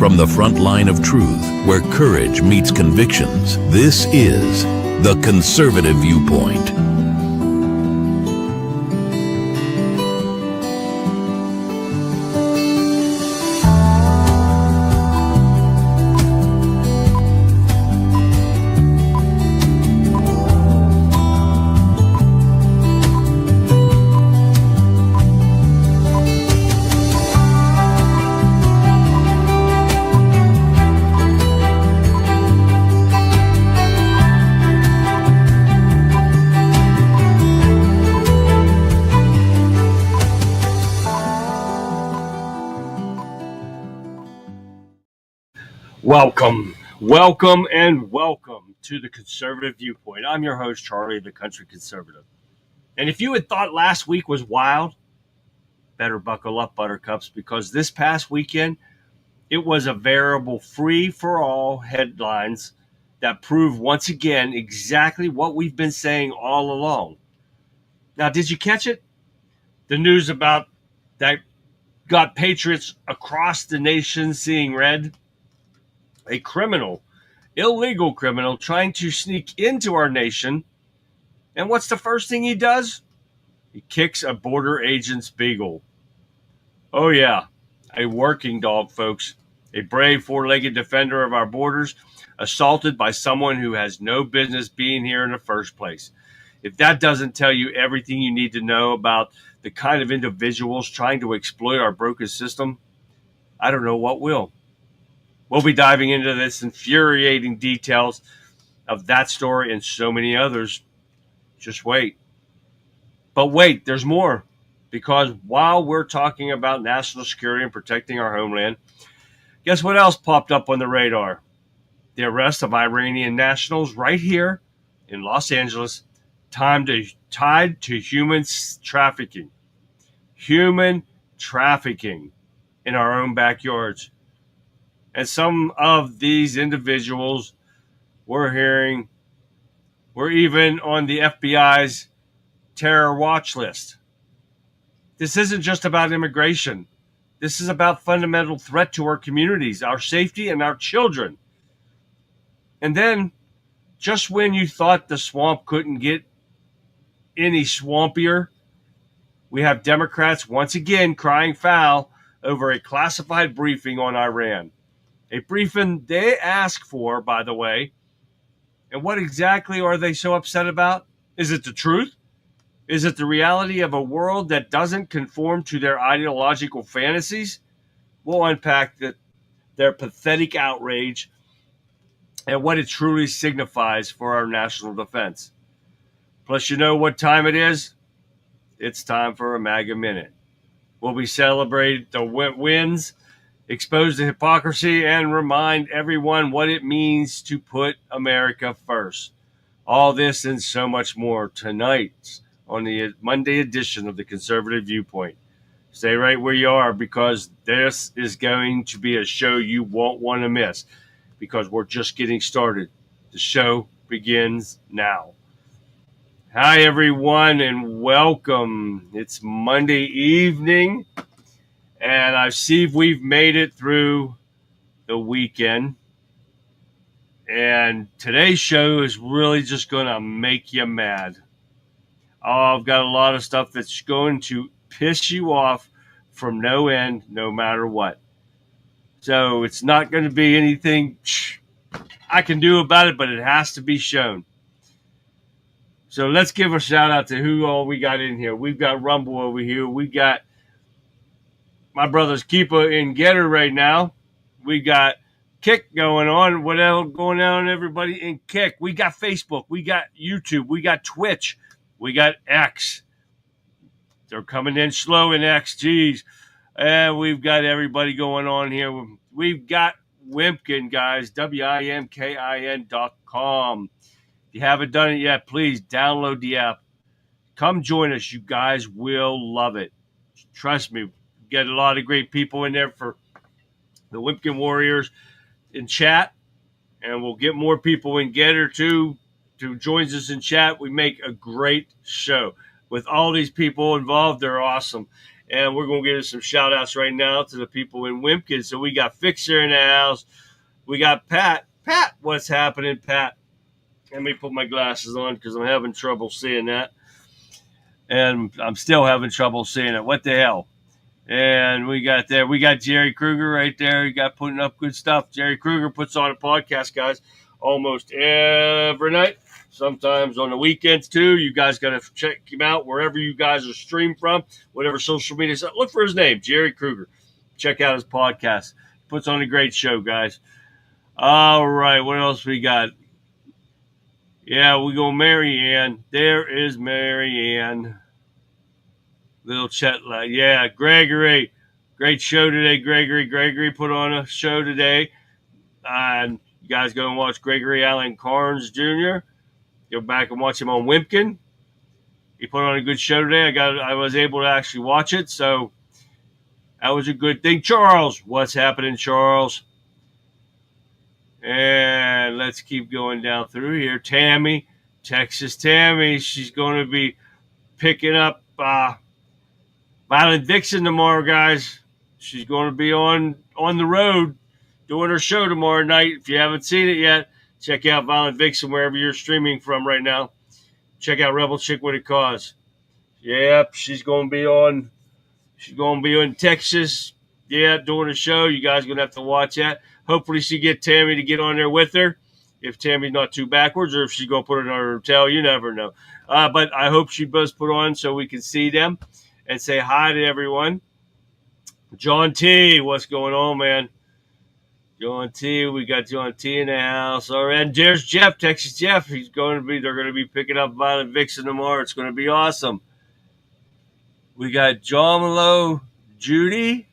From the front line of truth, where courage meets convictions, this is The Conservative Viewpoint. Welcome, and welcome to the Conservative Viewpoint. I'm your host, Charlie, the Country Conservative. And if you had thought last week was wild, better buckle up, buttercups, because this past weekend, it was a veritable free-for-all headlines that prove once again exactly what we've been saying all along. Now, did you catch it? The news about that got patriots across the nation seeing red? A criminal, illegal criminal, trying to sneak into our nation. And what's the first thing he does? He kicks a border agent's beagle. Oh yeah, a working dog, folks. A brave four-legged defender of our borders, assaulted by someone who has no business being here in the first place. If that doesn't tell you everything you need to know about the kind of individuals trying to exploit our broken system, I don't know what will. We'll be diving into this infuriating details of that story and so many others. Just wait. But wait, there's more. Because while we're talking about national security and protecting our homeland, guess what else popped up on the radar? The arrest of Iranian nationals right here in Los Angeles, tied to human trafficking. Human trafficking in our own backyards. And some of these individuals we're hearing were even on the FBI's terror watch list. This isn't just about immigration. This is about fundamental threat to our communities, our safety, and our children. And then, just when you thought the swamp couldn't get any swampier, we have Democrats once again crying foul over a classified briefing on Iran. A briefing they asked for, by the way. And what exactly are they so upset about? Is it the truth? Is it the reality of a world that doesn't conform to their ideological fantasies? We'll unpack their pathetic outrage and what it truly signifies for our national defense. Plus, you know what time it is? It's time for a MAGA Minute. We'll be celebrating the wins, expose the hypocrisy, and remind everyone what it means to put America first. All this and so much more tonight on the Monday edition of the Conservative Viewpoint. Stay right where you are, because this is going to be a show you won't want to miss, because we're just getting started. The show begins now. Hi, everyone, and welcome. It's Monday evening. And I see we've made it through the weekend. And today's show is really just going to make you mad. Oh, I've got a lot of stuff that's going to piss you off from no end, no matter what. So it's not going to be anything I can do about it, but it has to be shown. So let's give a shout out to who all we got in here. We've got Rumble over here. We got my brother's Keeper in Getter right now. We got Kick going on. What else going on, everybody, in Kick? We got Facebook. We got YouTube. We got Twitch. We got X. They're coming in slow in X. Geez. And we've got everybody going on here. We've got Wimkin, guys. WIMKIN.com. If you haven't done it yet, please download the app. Come join us. You guys will love it. Trust me. Get a lot of great people in there for the Wimpkin Warriors in chat, and we'll get more people in Getter too to join us in chat. We make a great show with all these people involved. They're awesome, And we're going to give some shout outs right now to the people in Wimpkin. So we got Fixer in the house. We got Pat. Pat, what's happening, Pat? Let me put my glasses on because I'm having trouble seeing that. And I'm still having trouble seeing it. What the hell? And we got Jerry Kruger right there. He got putting up good stuff. Jerry Kruger puts on a podcast, guys, almost every night. Sometimes on the weekends, too. You guys got to check him out wherever you guys are streamed from, whatever social media. Look for his name, Jerry Kruger. Check out his podcast. He puts on a great show, guys. All right, what else we got? Yeah, we go Mary Ann. There is Mary Ann. Little chat. Yeah, Gregory. Great show today, Gregory. Gregory put on a show today. And you guys go and watch Gregory Allen Carnes Jr. Go back and watch him on Wimpkin. He put on a good show today. I was able to actually watch it, so that was a good thing. Charles, what's happening, Charles? And let's keep going down through here. Tammy, Texas Tammy, she's going to be picking up Violent Dixon tomorrow, guys. She's going to be on the road doing her show tomorrow night. If you haven't seen it yet, check out Violent Vixen wherever you're streaming from right now. Check out Rebel Chick with a Cause. Yep, she's going to be on. She's going to be in Texas. Yeah, doing a show. You guys are going to have to watch that. Hopefully she get Tammy to get on there with her. If Tammy's not too backwards, or if she's going to put it on her hotel, you never know. But I hope she does put on so we can see them and say hi to everyone. John T, what's going on, man? John T, we got John T in the house. All right, and there's Jeff, Texas Jeff. They're going to be picking up Violent Vixen tomorrow. It's going to be awesome. We got John Malone, Judy.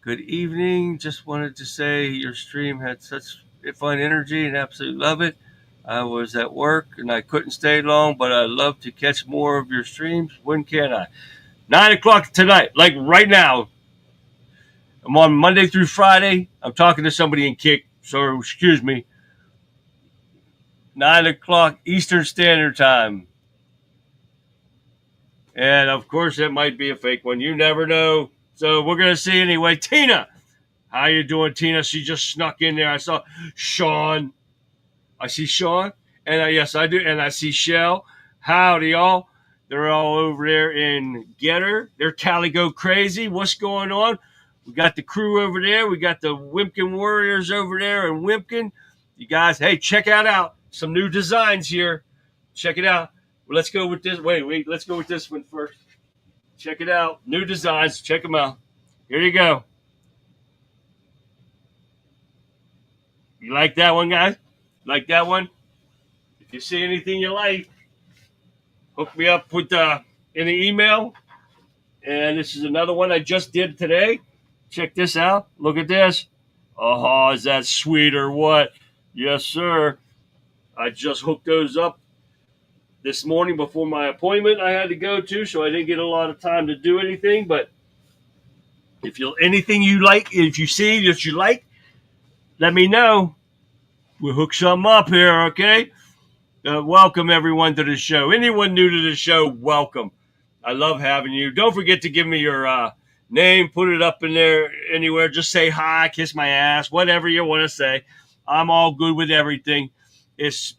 Good evening. Just wanted to say your stream had such fun energy and absolutely love it. I was at work and I couldn't stay long, but I'd love to catch more of your streams. When can I? 9 o'clock tonight, like right now. I'm on Monday through Friday. I'm talking to somebody in Kick, so excuse me. 9 o'clock Eastern Standard Time. And, of course, it might be a fake one. You never know. So we're going to see anyway. Tina, how you doing, Tina? She just snuck in there. I saw Sean. I see Sean. And, yes, I do. And I see Shell. Howdy, y'all. They're all over there in Getter. They're Calico crazy. What's going on? We got the crew over there. We got the Wimpkin Warriors over there in Wimpkin. You guys, hey, check out some new designs here. Check it out. Well, let's go with this. Wait. Let's go with this one first. Check it out. New designs. Check them out. Here you go. You like that one, guys? Like that one? If you see anything you like, hook me up with in the email. And this is another one I just did today. Check this out. Look at this. Oh, is that sweet or what? Yes, sir. I just hooked those up this morning before my appointment I had to go to, so I didn't get a lot of time to do anything. But if anything you like, if you see that you like, let me know. We'll hook something up here, okay? Welcome, everyone, to the show. Anyone new to the show, welcome. I love having you. Don't forget to give me your name. Put it up in there anywhere. Just say hi, kiss my ass, whatever you want to say. I'm all good with everything. It's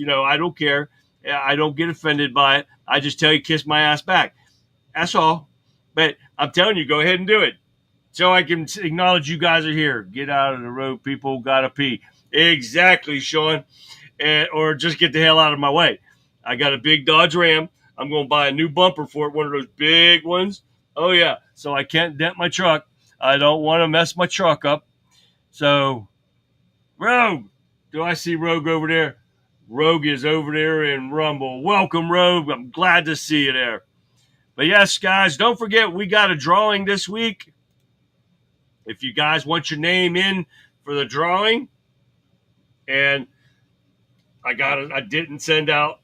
I don't care. I don't get offended by it. I just tell you, kiss my ass back. That's all. But I'm telling you, go ahead and do it. So I can acknowledge you guys are here. Get out of the road, people. Gotta pee. Exactly, Sean. Or just get the hell out of my way. I got a big Dodge Ram. I'm going to buy a new bumper for it, one of those big ones. Oh, yeah. So I can't dent my truck. I don't want to mess my truck up. So, Rogue. Do I see Rogue over there? Rogue is over there in Rumble. Welcome, Rogue. I'm glad to see you there. But yes, guys, don't forget we got a drawing this week. If you guys want your name in for the drawing, and I didn't send out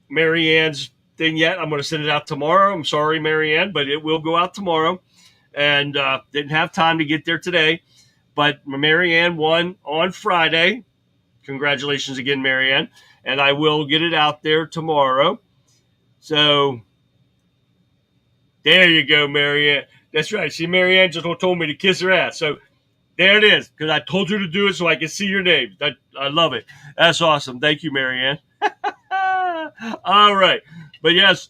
Mary Ann's thing yet. I'm going to send it out tomorrow. I'm sorry, Mary Ann, but it will go out tomorrow. And didn't have time to get there today. But Mary Ann won on Friday. Congratulations again, Mary Ann. And I will get it out there tomorrow. So, Rogue, do I see Rogue over there? Rogue is over there in Rumble. Welcome, Rogue. I'm glad to see you there. But yes, guys, don't forget we got a drawing this week. If you guys want your name in for the drawing, and I didn't send out Mary Ann's thing yet. I'm going to send it out tomorrow. So There you go, Marianne. That's right. See, Marianne just told me to kiss her ass. So there it is, because I told you to do it so I can see your name. I love it. That's awesome. Thank you, Marianne. All right. But yes,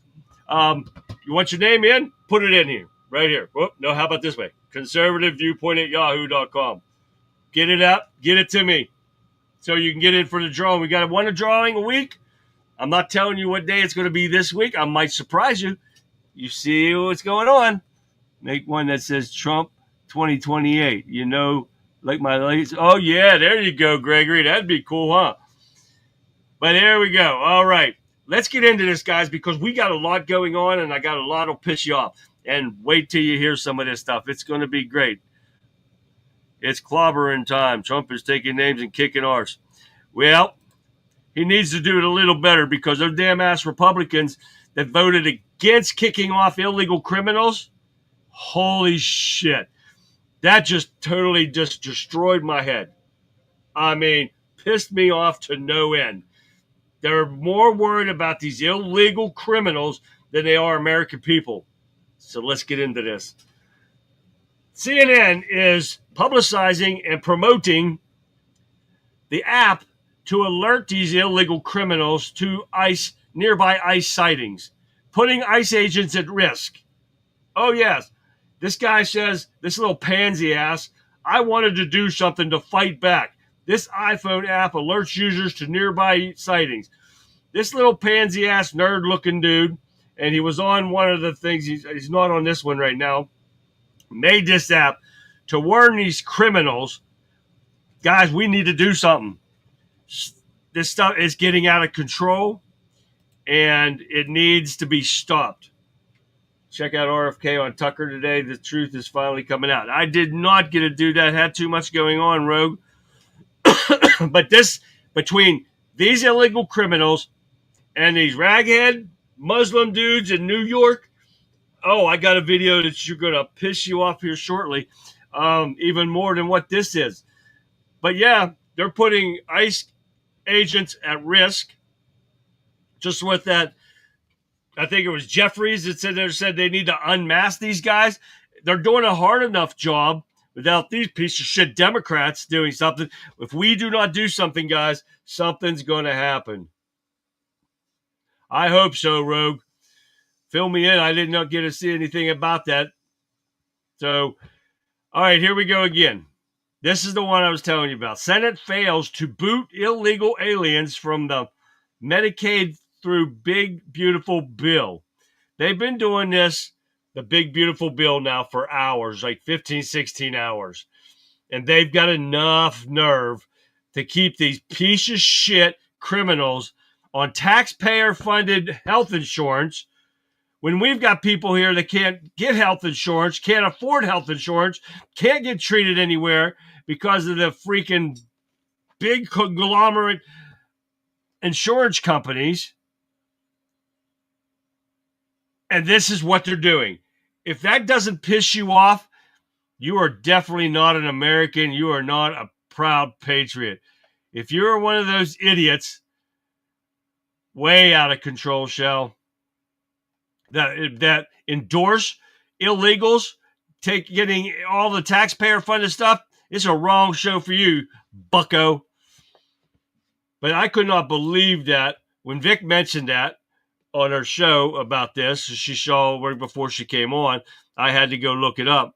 you want your name in? Put it in here. Right here. Whoop. No, how about this way? Conservative Viewpoint at yahoo.com. Get it up. Get it to me so you can get in for the drawing. We got one drawing a week. I'm not telling you what day it's going to be this week. I might surprise you. You see what's going on. Make one that says Trump 2028. You know, like my ladies. Oh, yeah, there you go, Gregory. That'd be cool, huh? But there we go. All right. Let's get into this, guys, because we got a lot going on, and I got a lot will piss you off. And wait till you hear some of this stuff. It's going to be great. It's clobbering time. Trump is taking names and kicking arse. Well, he needs to do it a little better, because those damn ass Republicans that voted against kicking off illegal criminals, holy shit. That just totally just destroyed my head. I mean, pissed me off to no end. They're more worried about these illegal criminals than they are American people. So let's get into this. CNN is publicizing and promoting the app to alert these illegal criminals to nearby ICE sightings, putting ICE agents at risk. Oh, yes. This guy says, this little pansy ass, I wanted to do something to fight back. This iPhone app alerts users to nearby sightings. This little pansy ass nerd looking dude, and he was on one of the things, he's not on this one right now, made this app to warn these criminals, guys, we need to do something. This stuff is getting out of control, and it needs to be stopped. Check out RFK on Tucker today. The truth is finally coming out. I did not get to do that. Had too much going on, Rogue. But this, between these illegal criminals and these raghead Muslim dudes in New York, oh, I got a video that you're going to piss you off here shortly, even more than what this is. But yeah, they're putting ICE agents at risk. Just with that, I think it was Jeffries that said they need to unmask these guys. They're doing a hard enough job without these piece of shit Democrats doing something. If we do not do something, guys, something's going to happen. I hope so, Rogue. Fill me in. I did not get to see anything about that. So, all right, here we go again. This is the one I was telling you about. Senate fails to boot illegal aliens from the Medicaid through Big Beautiful Bill. They've been doing this, the Big Beautiful Bill, now for hours, like 15, 16 hours. And they've got enough nerve to keep these piece of shit criminals on taxpayer-funded health insurance when we've got people here that can't get health insurance, can't afford health insurance, can't get treated anywhere because of the freaking big conglomerate insurance companies. And this is what they're doing. If that doesn't piss you off, you are definitely not an American. You are not a proud patriot. If you're one of those idiots, way out of control, Shell, that endorse illegals, getting all the taxpayer-funded stuff, it's a wrong show for you, bucko. But I could not believe that when Vic mentioned that on her show about this. She saw right before she came on. I had to go look it up.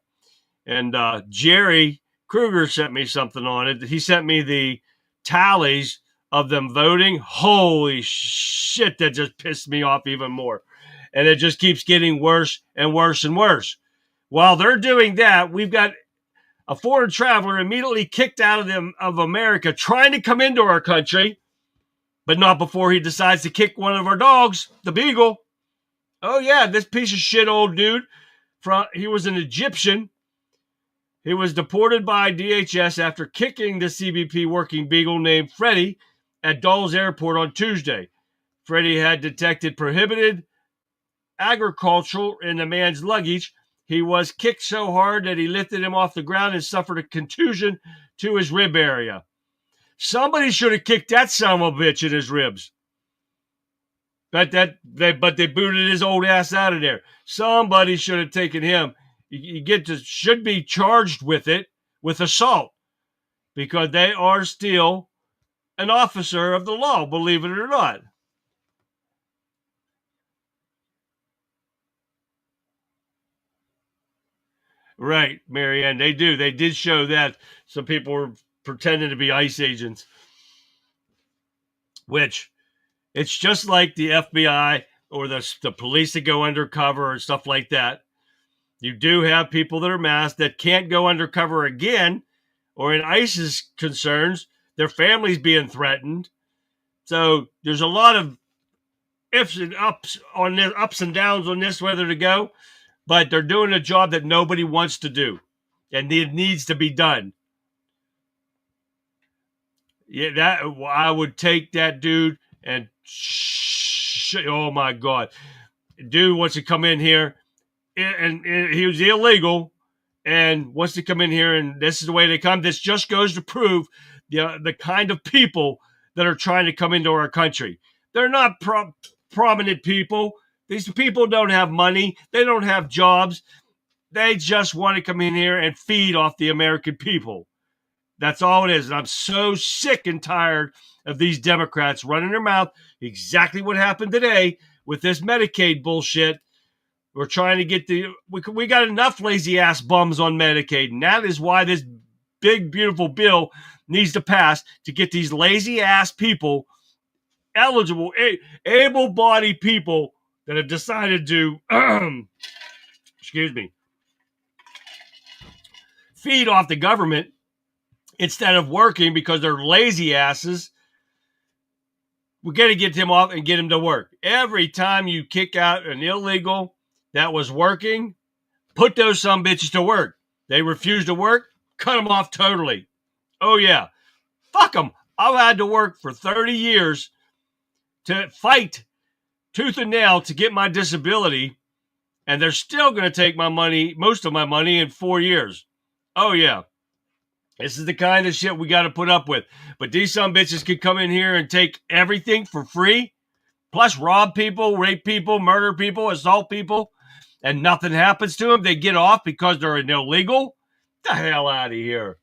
And Jerry Kruger sent me something on it. He sent me the tallies of them voting. Holy shit, that just pissed me off even more. And it just keeps getting worse and worse and worse. While they're doing that, we've got a foreign traveler immediately kicked out of America, trying to come into our country, but not before he decides to kick one of our dogs, the beagle. Oh, yeah, this piece of shit old dude, he was an Egyptian. He was deported by DHS after kicking the CBP working beagle named Freddie at Dulles Airport on Tuesday. Freddie had detected prohibited agriculture in the man's luggage. He was kicked so hard that he lifted him off the ground and suffered a contusion to his rib area. Somebody should have kicked that son of a bitch in his ribs. But they booted his old ass out of there. Somebody should have taken him. Should be charged with it, with assault, because they are still an officer of the law, believe it or not. Right, Marianne, they do. They did show that some people were pretending to be ICE agents, which it's just like the FBI or the police that go undercover and stuff like that. You do have people that are masked that can't go undercover again, or in ICE's concerns, their families being threatened. So there's a lot of ifs and ups on this, ups and downs on this, whether to go, but they're doing a job that nobody wants to do, and it needs to be done. Yeah, that I would take that dude and oh my God, dude wants to come in here, and he was illegal, and wants to come in here, and this is the way they come. This just goes to prove the kind of people that are trying to come into our country. They're not prominent people. These people don't have money. They don't have jobs. They just want to come in here and feed off the American people. That's all it is. And I'm so sick and tired of these Democrats running their mouth. Exactly what happened today with this Medicaid bullshit. We're trying to get we got enough lazy ass bums on Medicaid. And that is why this big, beautiful bill needs to pass, to get these lazy ass people eligible, able-bodied people that have decided to, excuse me, feed off the government instead of working because they're lazy asses. We got to get them off and get them to work. Every time you kick out an illegal that was working, put those sumbitches to work. They refuse to work, cut them off totally. Oh, yeah. Fuck them. I've had to work for 30 years to fight tooth and nail to get my disability, and they're still going to take my money, most of my money, in 4 years. Oh, yeah. This is the kind of shit we got to put up with. But these sumbitches can come in here and take everything for free, plus rob people, rape people, murder people, assault people, and nothing happens to them. They get off because they're an illegal. Get the hell out of here.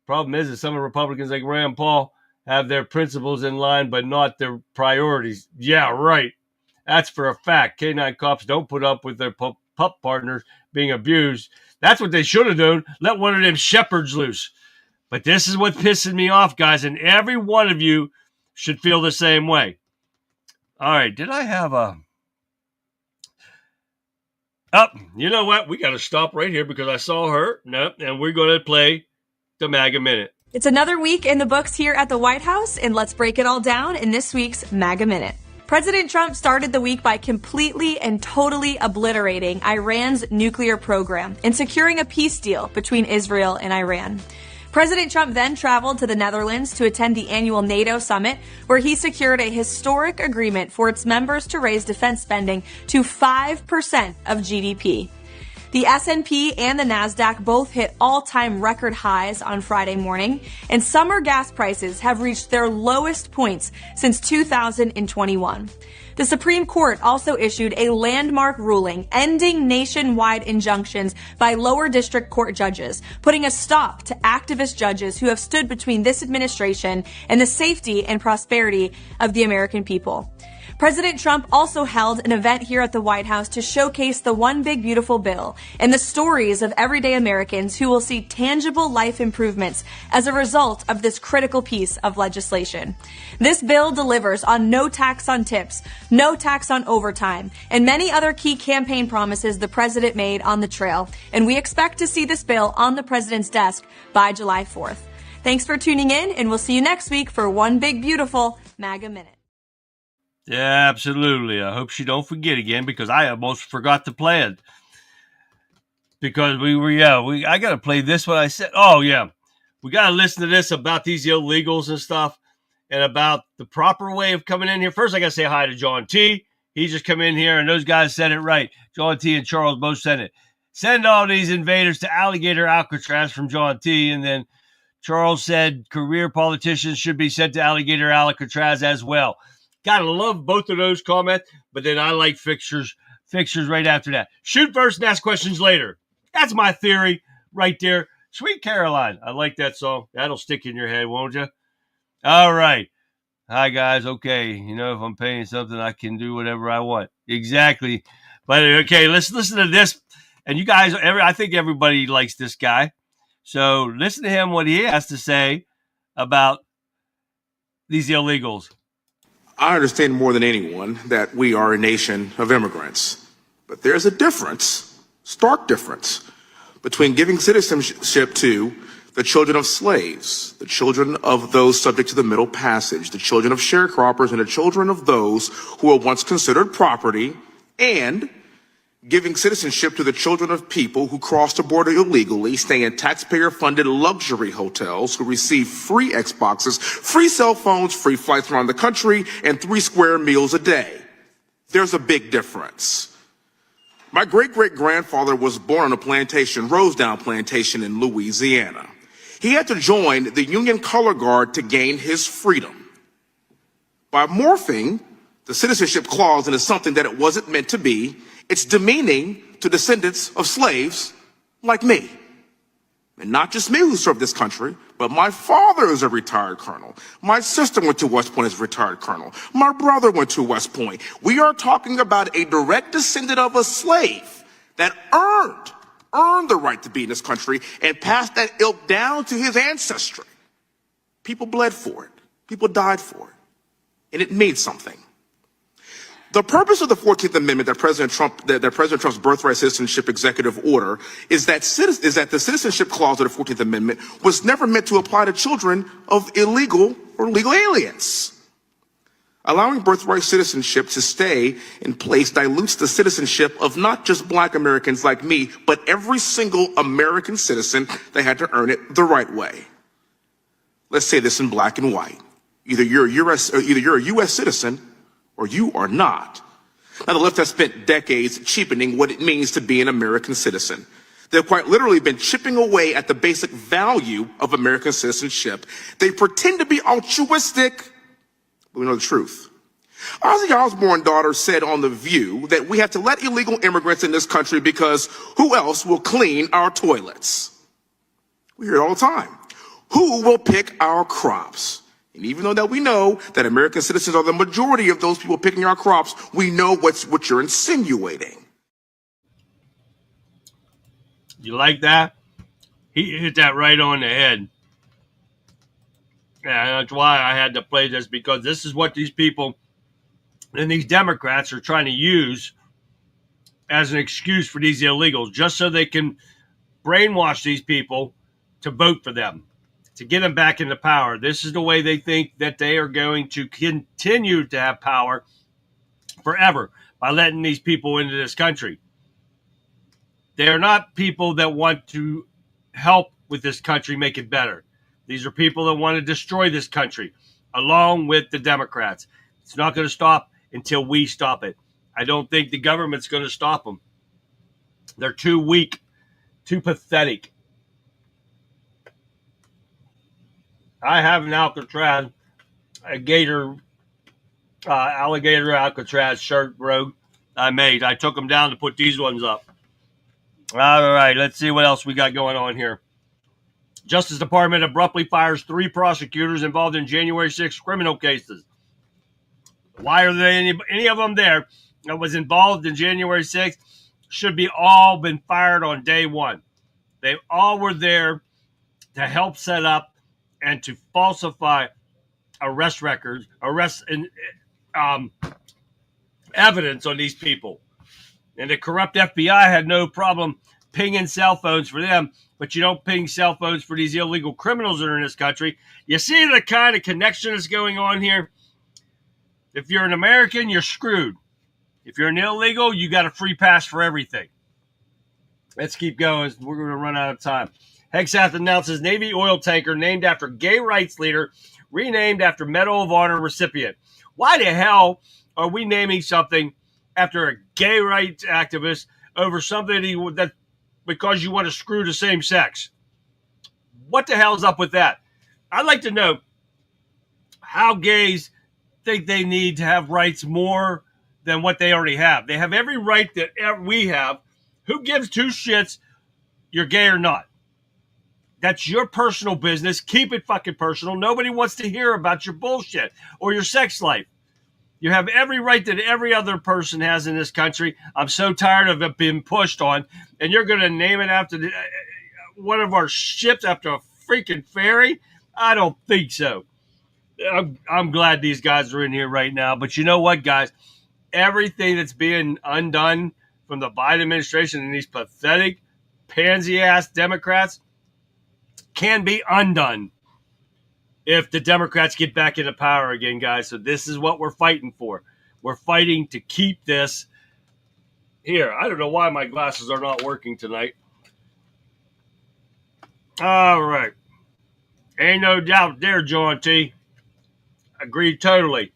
Problem is that some of the Republicans like Rand Paul have their principles in line, but not their priorities. Yeah, right. That's for a fact. Canine cops don't put up with their pup partners being abused. That's what they should have done. Let one of them shepherds loose. But this is what pisses me off, guys, and every one of you should feel the same way. All right, did I have a... Oh, you know what? We got to stop right here because I saw her. No, and we're going to play the MAGA Minute. It's another week in the books here at the White House, and let's break it all down in this week's MAGA Minute. President Trump started the week by completely and totally obliterating Iran's nuclear program and securing a peace deal between Israel and Iran. President Trump then traveled to the Netherlands to attend the annual NATO summit, where he secured a historic agreement for its members to raise defense spending to 5% of GDP. The S&P and the NASDAQ both hit all-time record highs on Friday morning, and summer gas prices have reached their lowest points since 2021. The Supreme Court also issued a landmark ruling ending nationwide injunctions by lower district court judges, putting a stop to activist judges who have stood between this administration and the safety and prosperity of the American people. President Trump also held an event here at the White House to showcase the One Big Beautiful Bill and the stories of everyday Americans who will see tangible life improvements as a result of this critical piece of legislation. This bill delivers on no tax on tips, no tax on overtime, and many other key campaign promises the president made on the trail, and we expect to see this bill on the president's desk by July 4th. Thanks for tuning in, and we'll see you next week for One Big Beautiful MAGA Minute. Yeah, absolutely. I hope she don't forget again because I almost forgot to play it. Because I got to play this one. I said, oh, yeah, we got to listen to this about these illegals and stuff and about the proper way of coming in here. First, I got to say hi to John T. He just come in here, and those guys said it right. John T. and Charles both said it. Send all these invaders to Alligator Alcatraz from John T. And then Charles said career politicians should be sent to Alligator Alcatraz as well. Gotta love both of those comments, but then I like fixtures right after that. Shoot first and ask questions later. That's my theory right there. Sweet Caroline. I like that song. That'll stick in your head, won't you? All right. Hi, guys. Okay. If I'm paying something, I can do whatever I want. Exactly. But okay, let's listen to this. And you guys, I think everybody likes this guy. So listen to him, what he has to say about these illegals. I understand more than anyone that we are a nation of immigrants. But there's a difference, stark difference, between giving citizenship to the children of slaves, the children of those subject to the Middle Passage, the children of sharecroppers, and the children of those who were once considered property, and giving citizenship to the children of people who crossed the border illegally, stay in taxpayer-funded luxury hotels, who receive free Xboxes, free cell phones, free flights around the country, and 3 square meals a day. There's a big difference. My great-great-grandfather was born on a plantation, Rosedown Plantation in Louisiana. He had to join the Union Color Guard to gain his freedom. By morphing the citizenship clause into something that it wasn't meant to be, it's demeaning to descendants of slaves like me. And not just me who served this country, but my father is a retired colonel. My sister went to West Point as a retired colonel. My brother went to West Point. We are talking about a direct descendant of a slave that earned the right to be in this country and passed that ilk down to his ancestry. People bled for it. People died for it. And it means something. The purpose of the 14th Amendment that President Trump's birthright citizenship executive order is that the citizenship clause of the 14th Amendment was never meant to apply to children of illegal or legal aliens. Allowing birthright citizenship to stay in place dilutes the citizenship of not just Black Americans like me, but every single American citizen that had to earn it the right way. Let's say this in black and white. Either you're a U.S. citizen or you are not. Now, the left has spent decades cheapening what it means to be an American citizen. They've quite literally been chipping away at the basic value of American citizenship. They pretend to be altruistic, but we know the truth. Ozzy Osbourne's daughter said on The View that we have to let illegal immigrants in this country because who else will clean our toilets? We hear it all the time. Who will pick our crops? And even though that we know that American citizens are the majority of those people picking our crops, we know what you're insinuating. You like that? He hit that right on the head. Yeah, that's why I had to play this, because this is what these people and these Democrats are trying to use as an excuse for these illegals, just so they can brainwash these people to vote for them, to get them back into power. This is the way they think that they are going to continue to have power forever, by letting these people into this country. They are not people that want to help with this country make it better. These are people that want to destroy this country, along with the Democrats. It's not going to stop until we stop it. I don't think the government's going to stop them. They're too weak, too pathetic. I have an Alcatraz, alligator Alcatraz shirt robe I made. I took them down to put these ones up. All right, let's see what else we got going on here. Justice Department abruptly fires 3 prosecutors involved in January 6th criminal cases. Why are there any of them there that was involved in January 6th? Should be all been fired on day one. They all were there to help set up and to falsify arrest records, and evidence on these people. And the corrupt FBI had no problem pinging cell phones for them, but you don't ping cell phones for these illegal criminals that are in this country. You see the kind of connection that's going on here? If you're an American, you're screwed. If you're an illegal, you got a free pass for everything. Let's keep going. We're going to run out of time. Hexath announces Navy oil tanker named after gay rights leader, renamed after Medal of Honor recipient. Why the hell are we naming something after a gay rights activist over something that because you want to screw the same sex? What the hell's up with that? I'd like to know how gays think they need to have rights more than what they already have. They have every right that we have. Who gives two shits you're gay or not? That's your personal business. Keep it fucking personal. Nobody wants to hear about your bullshit or your sex life. You have every right that every other person has in this country. I'm so tired of it being pushed on. And you're going to name it after one of our ships, after a freaking ferry? I don't think so. I'm glad these guys are in here right now. But you know what, guys? Everything that's being undone from the Biden administration and these pathetic, pansy-ass Democrats can be undone if the Democrats get back into power again, guys. So this is what we're fighting for. We're fighting to keep this here. I don't know why my glasses are not working tonight. All right. Ain't no doubt there, John T. Agreed totally.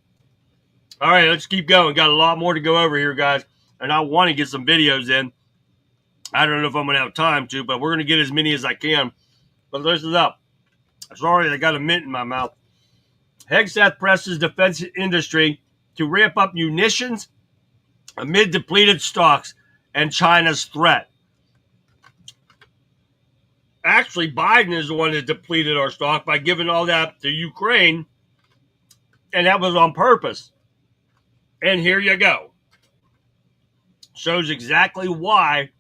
All right, let's keep going. Got a lot more to go over here, guys. And I want to get some videos in. I don't know if I'm going to have time to, but we're going to get as many as I can. But listen up. Sorry, I got a mint in my mouth. Hegseth presses defense industry to ramp up munitions amid depleted stocks and China's threat. Actually, Biden is the one that depleted our stock by giving all that to Ukraine, and that was on purpose. And here you go. Shows exactly why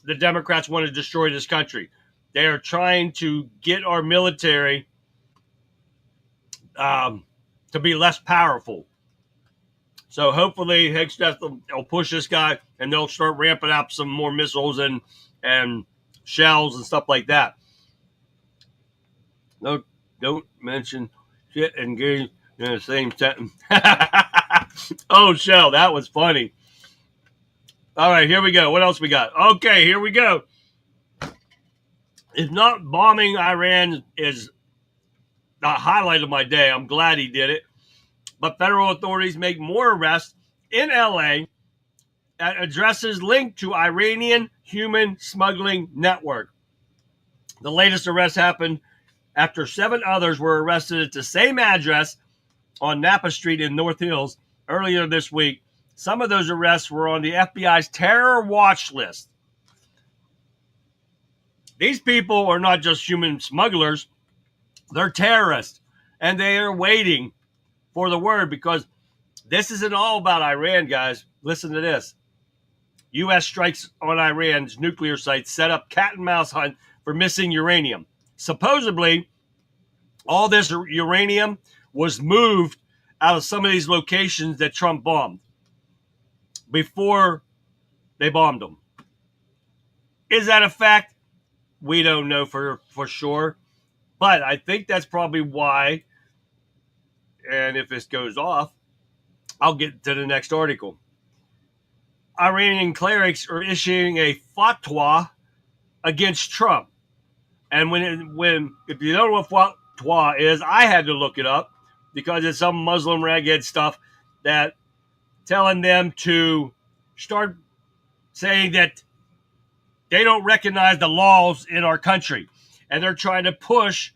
the Democrats want to destroy this country. They are trying to get our military to be less powerful. So hopefully Hegseth will push this guy and they'll start ramping up some more missiles and shells and stuff like that. No, don't mention shit and gay in the same sentence. Oh, Shell, that was funny. All right, here we go. What else we got? Okay, here we go. If not bombing Iran is the highlight of my day, I'm glad he did it. But federal authorities make more arrests in L.A. at addresses linked to Iranian human smuggling network. The latest arrest happened after 7 others were arrested at the same address on Napa Street in North Hills earlier this week. Some of those arrests were on the FBI's terror watch list. These people are not just human smugglers. They're terrorists. And they are waiting for the word, because this isn't all about Iran, guys. Listen to this. U.S. strikes on Iran's nuclear sites set up cat and mouse hunt for missing uranium. Supposedly, all this uranium was moved out of some of these locations that Trump bombed before they bombed them. Is that a fact? We don't know for sure. But I think that's probably why. And if this goes off, I'll get to the next article. Iranian clerics are issuing a fatwa against Trump. And if you don't know what fatwa is, I had to look it up because it's some Muslim raghead stuff that telling them to start saying that they don't recognize the laws in our country. And they're trying to push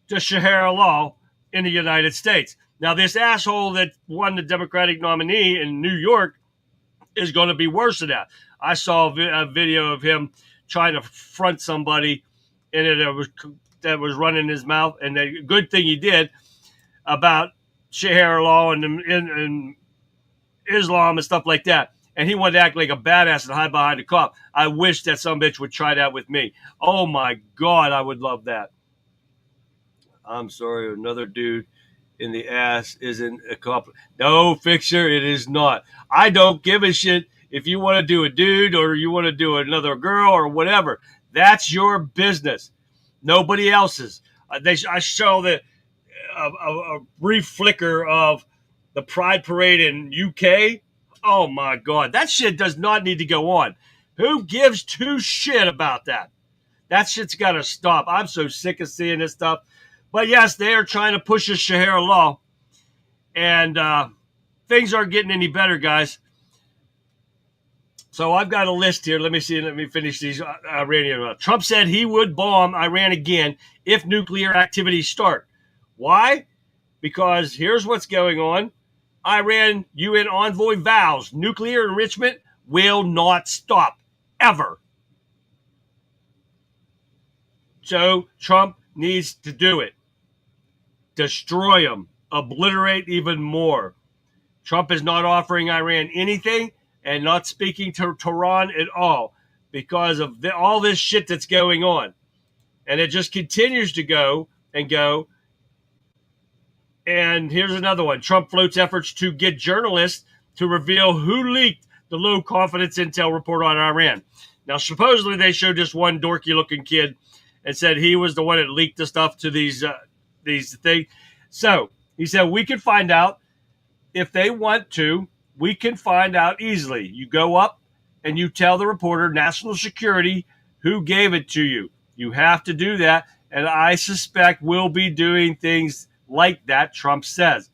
to Sharia law in the United States. Now, this asshole that won the Democratic nominee in New York is going to be worse than that. I saw a video of him trying to front somebody, and that was running his mouth. And the good thing he did about Sharia law and Islam and stuff like that. And he wanted to act like a badass and hide behind a cop. I wish that some bitch would try that with me. Oh, my God, I would love that. I'm sorry, another dude in the ass isn't a cop. No, Fixer, it is not. I don't give a shit if you want to do a dude or you want to do another girl or whatever. That's your business. Nobody else's. I show a brief flicker of the Pride Parade in UK. Oh, my God. That shit does not need to go on. Who gives two shit about that? That shit's got to stop. I'm so sick of seeing this stuff. But, yes, they are trying to push a Sharia law. And things aren't getting any better, guys. So I've got a list here. Let me see. Let me finish these Iranian. Trump said he would bomb Iran again if nuclear activities start. Why? because here's what's going on. Iran UN envoy vows nuclear enrichment will not stop, ever. So Trump needs to do it. Destroy them. Obliterate even more. Trump is not offering Iran anything and not speaking to Tehran at all because of all this shit that's going on. And it just continues to go and go. And here's another one. Trump floats efforts to get journalists to reveal who leaked the low confidence intel report on Iran. Now, supposedly they showed this one dorky looking kid and said he was the one that leaked the stuff to these things. So he said, we can find out if they want to. We can find out easily. You go up and you tell the reporter, national security, who gave it to you. You have to do that. And I suspect we'll be doing things like that, Trump says.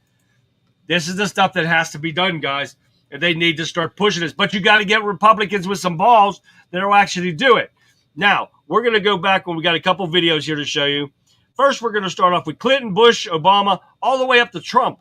This is the stuff that has to be done, guys. And they need to start pushing this. But you got to get Republicans with some balls that will actually do it. Now, we're going to go back when we got a couple videos here to show you. First, we're going to start off with Clinton, Bush, Obama, all the way up to Trump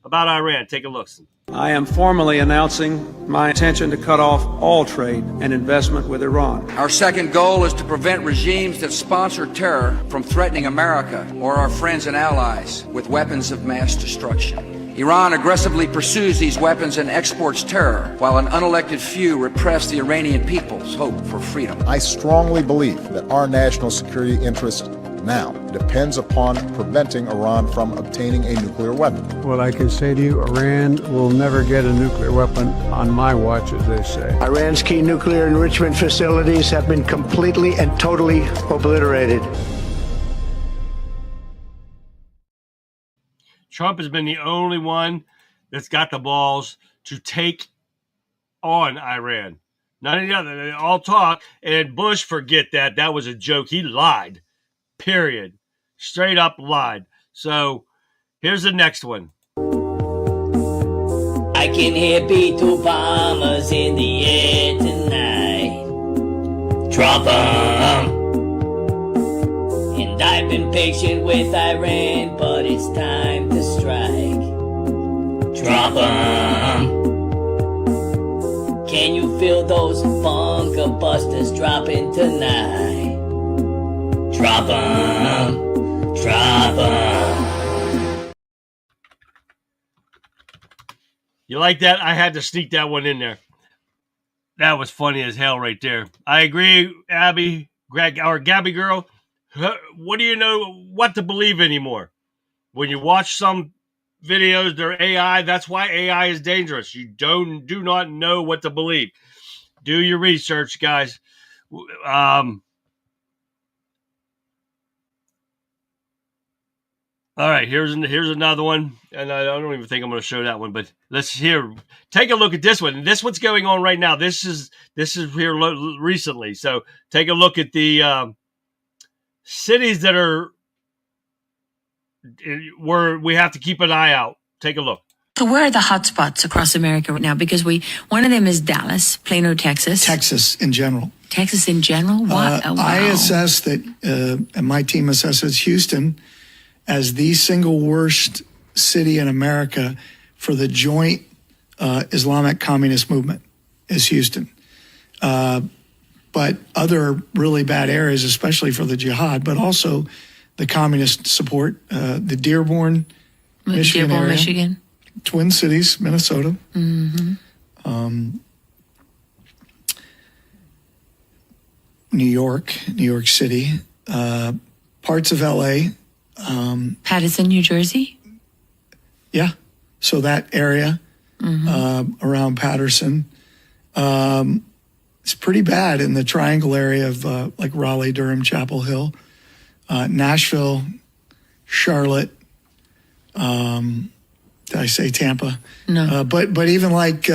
about Iran. Take a look. I am formally announcing my intention to cut off all trade and investment with Iran. Our second goal is to prevent regimes that sponsor terror from threatening America or our friends and allies with weapons of mass destruction. Iran aggressively pursues these weapons and exports terror, while an unelected few repress the Iranian people's hope for freedom. I strongly believe that our national security interest now depends upon preventing Iran from obtaining a nuclear weapon. What I can say to you, Iran will never get a nuclear weapon on my watch, as they say. Iran's key nuclear enrichment facilities have been completely and totally obliterated. Trump has been the only one that's got the balls to take on Iran. None of the other. They all talk. And Bush, forget that. That was a joke. He lied. Period. Straight up lied. So here's the next one. I can hear Beetle bombers in the air tonight. Drop 'em. And I've been patient with Iran, but it's time to strike. Drop 'em. Can you feel those bunker busters dropping tonight? Drop 'em. Drop 'em. You like that? I had to sneak that one in there. That was funny as hell right there. I agree, Abby, or Gabby girl. What do you know what to believe anymore? When you watch some videos, they're AI. That's why AI is dangerous. You do not know what to believe. Do your research, guys. All right, here's another one, and I don't even think I'm going to show that one, but take a look at this one. And this one's going on right now. This is here recently. So take a look at the cities that are where we have to keep an eye out. Take a look. So where are the hot spots across America right now? Because one of them is Dallas, Plano, Texas. Texas in general. Texas in general? Wow. I assess that, and my team assesses Houston as the single worst city in America for the joint Islamic communist movement is Houston. But other really bad areas, especially for the jihad, but also the communist support, the Dearborn, Michigan area, Michigan. Twin Cities, Minnesota. Mm-hmm. New York City, parts of LA. Paterson, New Jersey? Yeah. So that area around Paterson. It's pretty bad in the triangle area of like Raleigh, Durham, Chapel Hill, Nashville, Charlotte. Did I say Tampa? No. But even like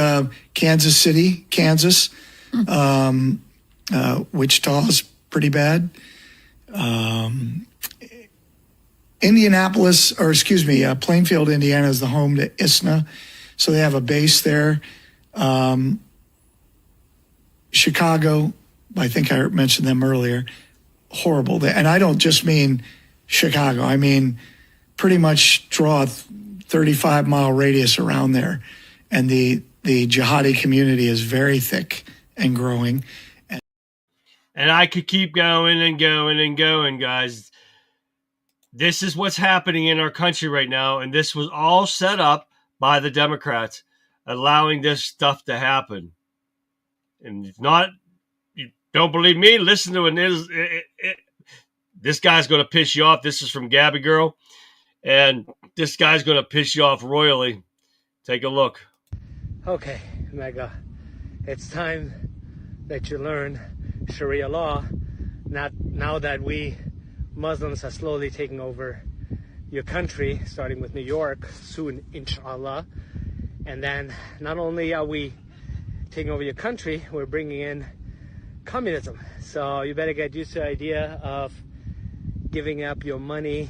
Kansas City, Kansas, Wichita's pretty bad. Plainfield, Indiana is the home to ISNA. So they have a base there. Chicago, I think I mentioned them earlier, horrible. And I don't just mean Chicago. I mean pretty much draw a 35-mile radius around there. And the jihadi community is very thick and growing. And I could keep going and going and going, guys. This is what's happening in our country right now, and this was all set up by the Democrats, allowing this stuff to happen. And if not, you don't believe me, listen to it. This guy's going to piss you off. This is from Gabby Girl, and this guy's going to piss you off royally. Take a look. Okay, Mega, it's time that you learn Sharia law. Now that we Muslims are slowly taking over your country, starting with New York soon, inshallah. And then not only are we taking over your country, we're bringing in communism. So you better get used to the idea of giving up your money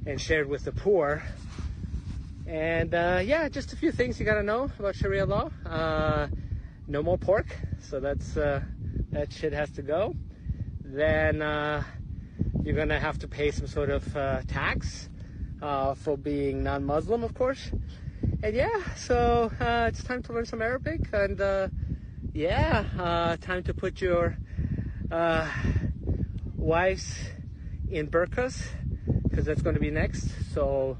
and share it with the poor. And yeah, just a few things you gotta know about Sharia law. No more pork, so that's that shit has to go. Then you're gonna have to pay some sort of tax for being non-Muslim, of course. And yeah, so it's time to learn some Arabic, and yeah, time to put your wives in burqas, because that's going to be next. So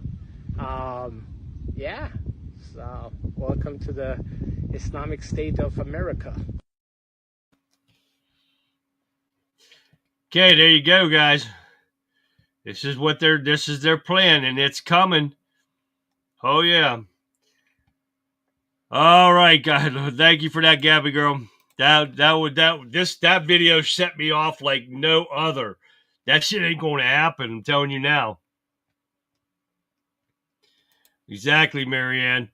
yeah, so welcome to the Islamic State of America. Okay, there you go, guys. This is their plan, and it's coming. Oh yeah. All right, guys. Thank you for that, Gabby Girl. That video set me off like no other. That shit ain't going to happen. I'm telling you now. Exactly, Marianne.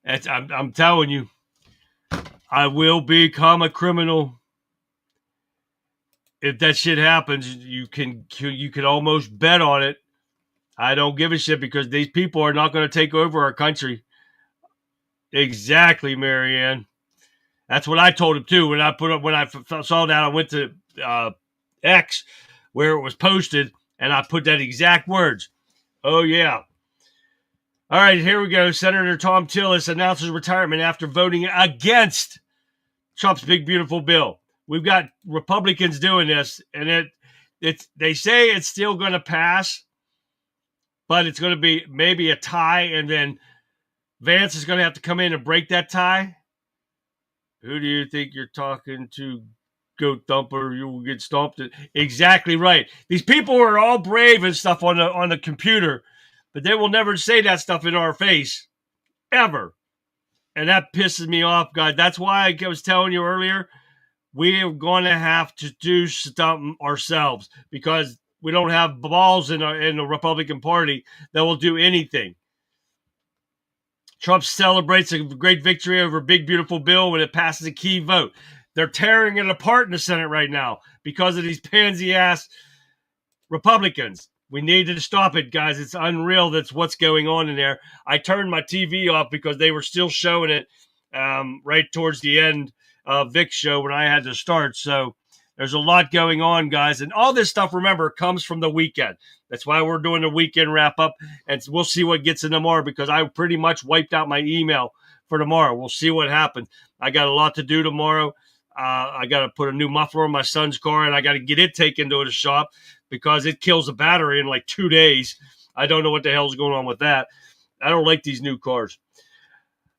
I'm telling you. I will become a criminal. If that shit happens, you can almost bet on it. I don't give a shit, because these people are not going to take over our country. Exactly, Marianne. That's what I told him too. When I saw that, I went to X, where it was posted, and I put that exact words. Oh yeah. All right, here we go. Senator Tom Tillis announces retirement after voting against Trump's big beautiful bill. We've got Republicans doing this, and they say it's still going to pass, but it's going to be maybe a tie, and then Vance is going to have to come in and break that tie. Who do you think you're talking to, Goat Thumper? You will get stomped. Exactly right. These people are all brave and stuff on the computer, but they will never say that stuff in our face, ever. And that pisses me off, guys. That's why I was telling you earlier, we are going to have to do stuff ourselves, because we don't have balls in the Republican Party that will do anything. Trump celebrates a great victory over a big, beautiful bill when it passes a key vote. They're tearing it apart in the Senate right now because of these pansy-ass Republicans. We need to stop it, guys. It's unreal. That's what's going on in there. I turned my TV off because they were still showing it right towards the end of Vic's show when I had to start. So there's a lot going on, guys. And all this stuff, remember, comes from the weekend. That's why we're doing the weekend wrap-up. And we'll see what gets in tomorrow, because I pretty much wiped out my email for tomorrow. We'll see what happens. I got a lot to do tomorrow. I got to put a new muffler on my son's car, and I got to get it taken to the shop because it kills the battery in like 2 days. I don't know what the hell's going on with that. I don't like these new cars.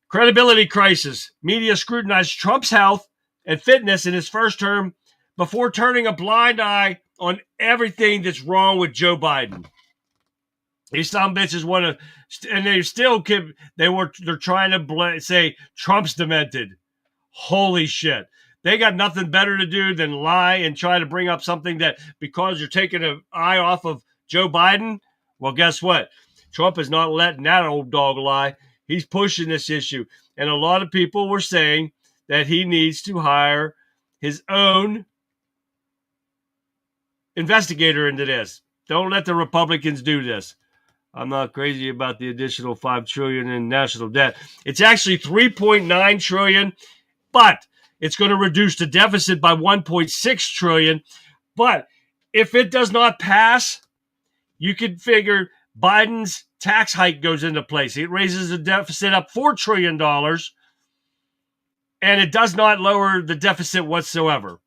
Credibility crisis. Media scrutinized Trump's health and fitness in his first term before turning a blind eye on everything that's wrong with Joe Biden. These some bitches want to, and they still keep, they're trying to say Trump's demented. Holy shit. They got nothing better to do than lie and try to bring up something that, because you're taking an eye off of Joe Biden, well, guess what? Trump is not letting that old dog lie. He's pushing this issue. And a lot of people were saying that he needs to hire his own investigator into this. Don't let the Republicans do this. I'm not crazy about the additional $5 trillion in national debt. It's actually $3.9 trillion, but it's going to reduce the deficit by $1.6 trillion. But if it does not pass, you could figure Biden's tax hike goes into place. It raises the deficit up $4 trillion, and it does not lower the deficit whatsoever.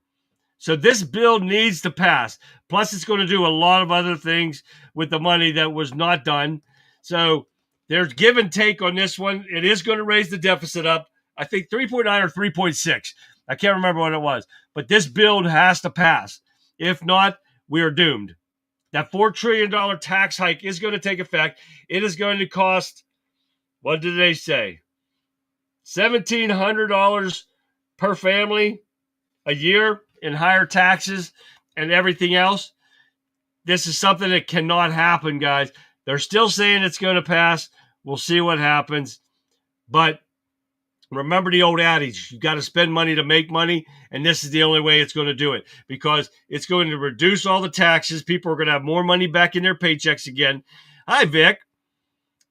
So this bill needs to pass. Plus, it's going to do a lot of other things with the money that was not done. So there's give and take on this one. It is going to raise the deficit up, I think 3.9 or 3.6. I can't remember what it was. But this bill has to pass. If not, we are doomed. That $4 trillion tax hike is going to take effect. It is going to cost, what did they say? $1,700 per family a year in higher taxes and everything else. This is something that cannot happen, guys. They're still saying it's going to pass. We'll see what happens. But remember the old adage, you got to spend money to make money, and this is the only way it's going to do it, because it's going to reduce all the taxes. People are going to have more money back in their paychecks again. Hi, Vic.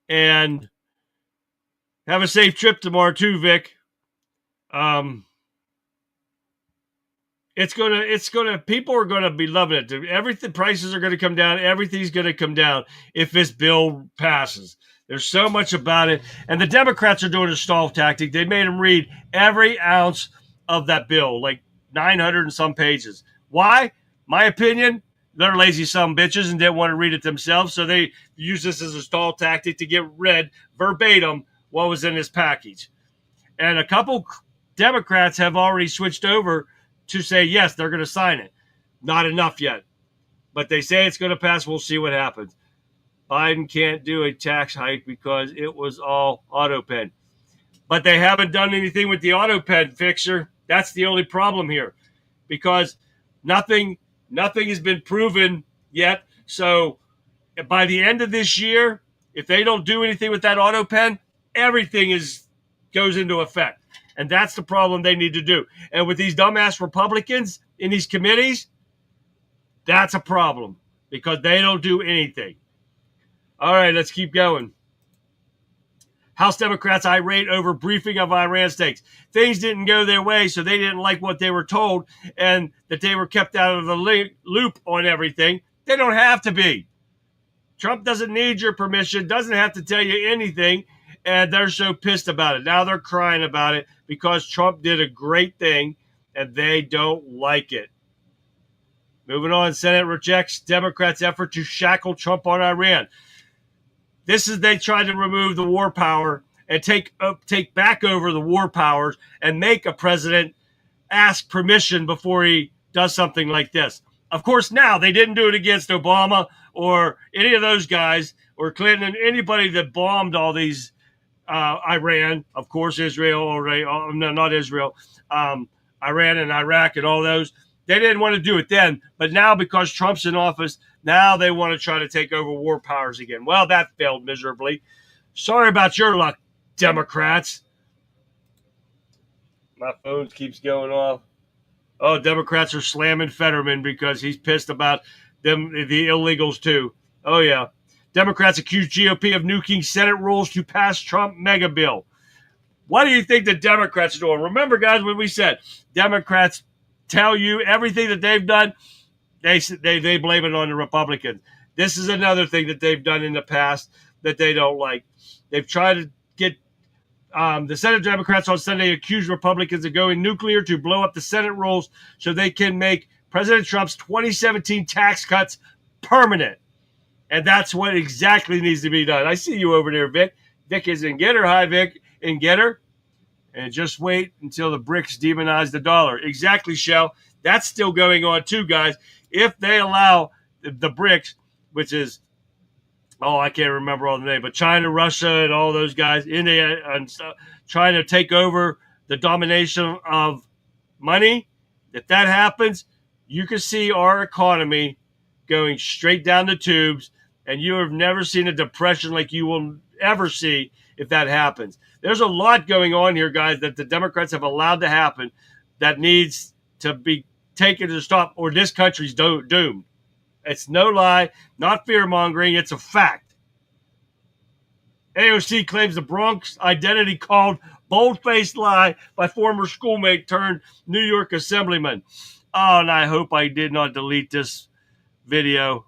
And have a safe trip tomorrow too, Vic. People are gonna be loving it. Everything, prices are gonna come down. Everything's gonna come down if this bill passes. There's so much about it, and the Democrats are doing a stall tactic. They made them read every ounce of that bill, like 900 and some pages. Why? My opinion, they're lazy some bitches and didn't want to read it themselves, so they use this as a stall tactic to get read verbatim what was in this package. And a couple Democrats have already switched over to say, yes, they're going to sign it. Not enough yet. But they say it's going to pass. We'll see what happens. Biden can't do a tax hike because it was all auto pen. But they haven't done anything with the auto pen fixer. That's the only problem here. Because nothing has been proven yet. So by the end of this year, if they don't do anything with that auto pen, everything goes into effect. And that's the problem they need to do. And with these dumbass Republicans in these committees, that's a problem because they don't do anything. All right, let's keep going. House Democrats irate over briefing of Iran stakes. Things didn't go their way, so they didn't like what they were told and that they were kept out of the loop on everything. They don't have to be. Trump doesn't need your permission, doesn't have to tell you anything. And they're so pissed about it. Now they're crying about it because Trump did a great thing and they don't like it. Moving on, Senate rejects Democrats' effort to shackle Trump on Iran. They tried to remove the war power and take back over the war powers and make a president ask permission before he does something like this. Of course, now they didn't do it against Obama or any of those guys or Clinton and anybody that bombed all these Iran, of course, Israel, or no, not Israel, Iran and Iraq and all those. They didn't want to do it then, but now because Trump's in office, now they want to try to take over war powers again. Well, that failed miserably. Sorry about your luck, Democrats. My phone keeps going off. Oh, Democrats are slamming Fetterman because he's pissed about them, the illegals too. Oh, yeah. Democrats accuse GOP of nuking Senate rules to pass Trump mega bill. What do you think the Democrats are doing? Remember, guys, when we said Democrats tell you everything that they've done, they blame it on the Republicans. This is another thing that they've done in the past that they don't like. They've tried to get the Senate Democrats on Sunday accused Republicans of going nuclear to blow up the Senate rules so they can make President Trump's 2017 tax cuts permanent. And that's what exactly needs to be done. I see you over there, Vic. Vic is in Getter. Hi, Vic. In Getter. And just wait until the BRICS demonize the dollar. Exactly, Shell. That's still going on too, guys. If they allow the BRICS, which is, I can't remember all the name, but China, Russia, and all those guys, India, and trying to take over the domination of money, if that happens, you can see our economy going straight down the tubes, and you have never seen a depression like you will ever see if that happens. There's a lot going on here, guys, that the Democrats have allowed to happen that needs to be taken to stop, or this country's doomed. It's no lie, not fear-mongering. It's a fact. AOC claims the Bronx identity called bold-faced lie by former schoolmate turned New York assemblyman. Oh, and I hope I did not delete this video.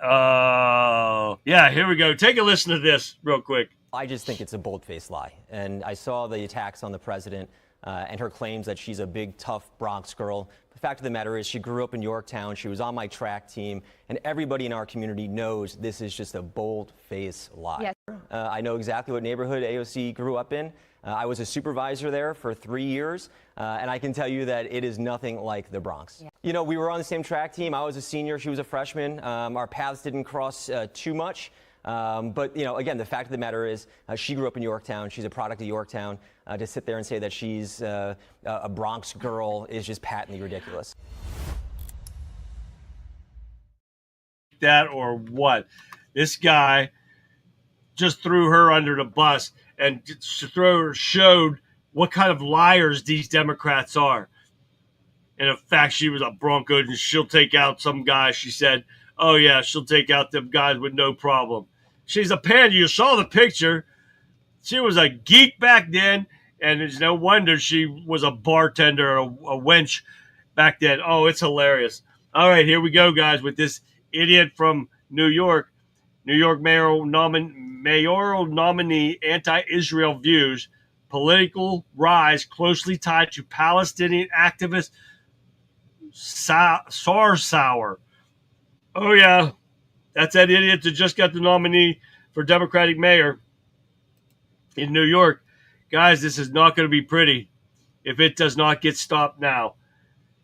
Yeah, here we go. Take a listen to this real quick. I just think it's a bold-faced lie. And I saw the attacks on the president and her claims that she's a big, tough Bronx girl. The fact of the matter is she grew up in Yorktown. She was on my track team. And everybody in our community knows this is just a bold-faced lie. Yes. I know exactly what neighborhood AOC grew up in. I was a supervisor there for 3 years, and I can tell you that it is nothing like the Bronx. Yeah. You know, we were on the same track team. I was a senior. She was a freshman. Our paths didn't cross too much. But, you know, again, the fact of the matter is she grew up in Yorktown. She's a product of Yorktown. To sit there and say that she's a Bronx girl is just patently ridiculous. That or what? This guy just threw her under the bus and showed what kind of liars these Democrats are. And in fact, she was a Bronco and she'll take out some guy. She said, oh, yeah, she'll take out them guys with no problem. She's a pansy. You saw the picture. She was a geek back then, and it's no wonder she was a bartender, a wench back then. Oh, it's hilarious. All right, here we go, guys, with this idiot from New York. New York mayoral nominee, anti-Israel views, political rise closely tied to Palestinian activist Sauer. Oh, yeah. That's that idiot that just got the nominee for Democratic mayor in New York. Guys, this is not going to be pretty if it does not get stopped now.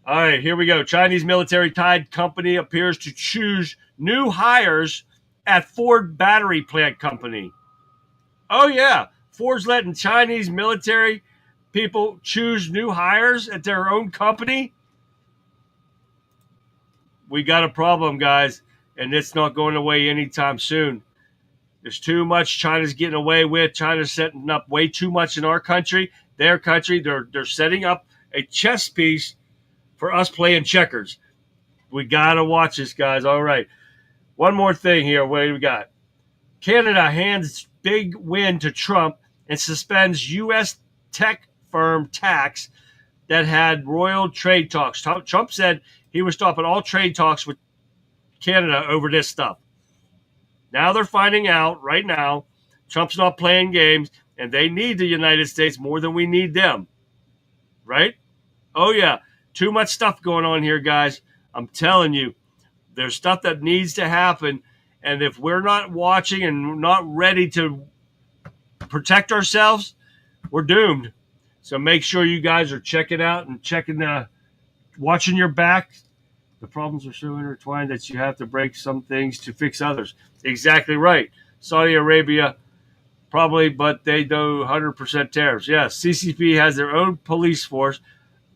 All right, here we go. Chinese military-tied company appears to choose new hires at Ford battery plant company. Oh, yeah. Ford's letting Chinese military people choose new hires at their own company. We got a problem, guys. And it's not going away anytime soon. There's too much China's getting away with. China's setting up way too much in our country, their country. They're setting up a chess piece for us playing checkers. We got to watch this, guys. All right. One more thing here. What do we got? Canada hands big win to Trump and suspends U.S. tech firm tax that had royal trade talks. Trump said he was stopping all trade talks with Canada over this stuff. Now they're finding out right now Trump's not playing games and they need the United States more than we need them. Right? Oh, yeah. Too much stuff going on here, guys. I'm telling you, there's stuff that needs to happen. And if we're not watching and not ready to protect ourselves, we're doomed. So make sure you guys are checking out and watching your back. The problems are so intertwined that you have to break some things to fix others. Exactly right. Saudi Arabia, probably, but they do 100% tariffs. Yes, CCP has their own police force,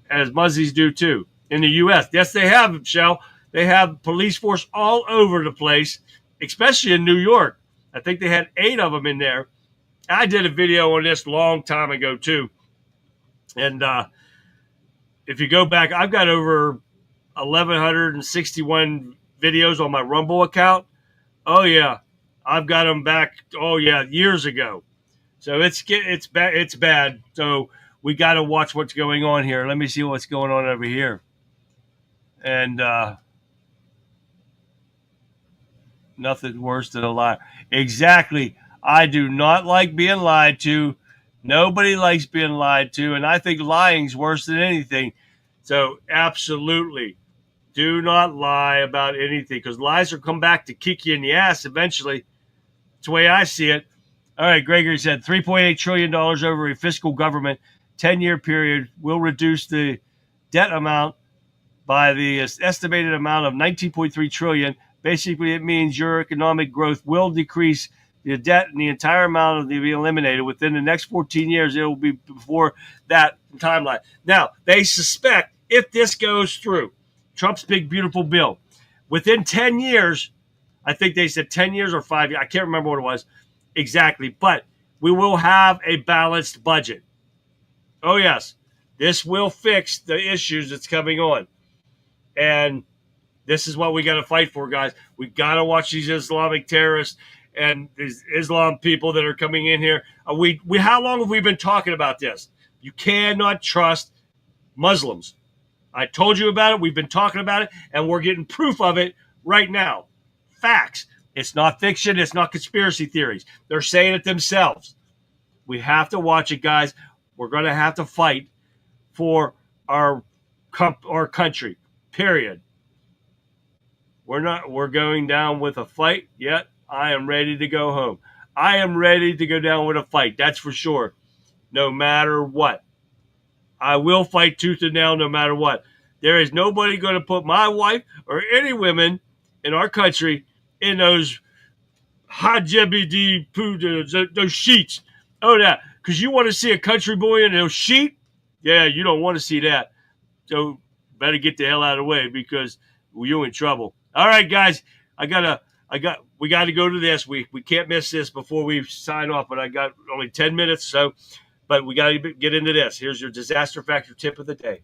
as Muzzies do too, in the U.S. Yes, they have, Michelle. They have police force all over the place, especially in New York. I think they had 8 of them in there. I did a video on this a long time ago too. And if you go back, I've got over 1,161 videos on my Rumble account. Oh, yeah. I've got them back, years ago. So it's bad. So we got to watch what's going on here. Let me see what's going on over here. And nothing worse than a lie. Exactly. I do not like being lied to. Nobody likes being lied to. And I think lying's worse than anything. So absolutely. Do not lie about anything because lies will come back to kick you in the ass eventually. That's the way I see it. All right, Gregory said $3.8 trillion over a fiscal government 10-year period will reduce the debt amount by the estimated amount of $19.3 trillion. Basically, it means your economic growth will decrease the debt and the entire amount will be eliminated. Within the next 14 years, it will be before that timeline. Now, they suspect if this goes through, Trump's big, beautiful bill, within 10 years, I think they said 10 years or 5 years. I can't remember what it was exactly, but we will have a balanced budget. Oh, yes. This will fix the issues that's coming on. And this is what we got to fight for, guys. We got to watch these Islamic terrorists and these Islam people that are coming in here. How long have we been talking about this? You cannot trust Muslims. I told you about it. We've been talking about it, and we're getting proof of it right now. facts. It's not fiction. It's not conspiracy theories. They're saying it themselves. We have to watch it, guys. We're going to have to fight for our country, period. We're going down with a fight, yet I am ready to go home. I am ready to go down with a fight, that's for sure, no matter what. I will fight tooth and nail no matter what. There is nobody going to put my wife or any women in our country in those hajebidi those sheets. Oh, that. Because you want to see a country boy in those sheets? Yeah, you don't want to see that. So better get the hell out of the way because you're in trouble. All right, guys. We got to go to this. We can't miss this before we sign off, but I got only 10 minutes, but we got to get into this. Here's your disaster factor tip of the day.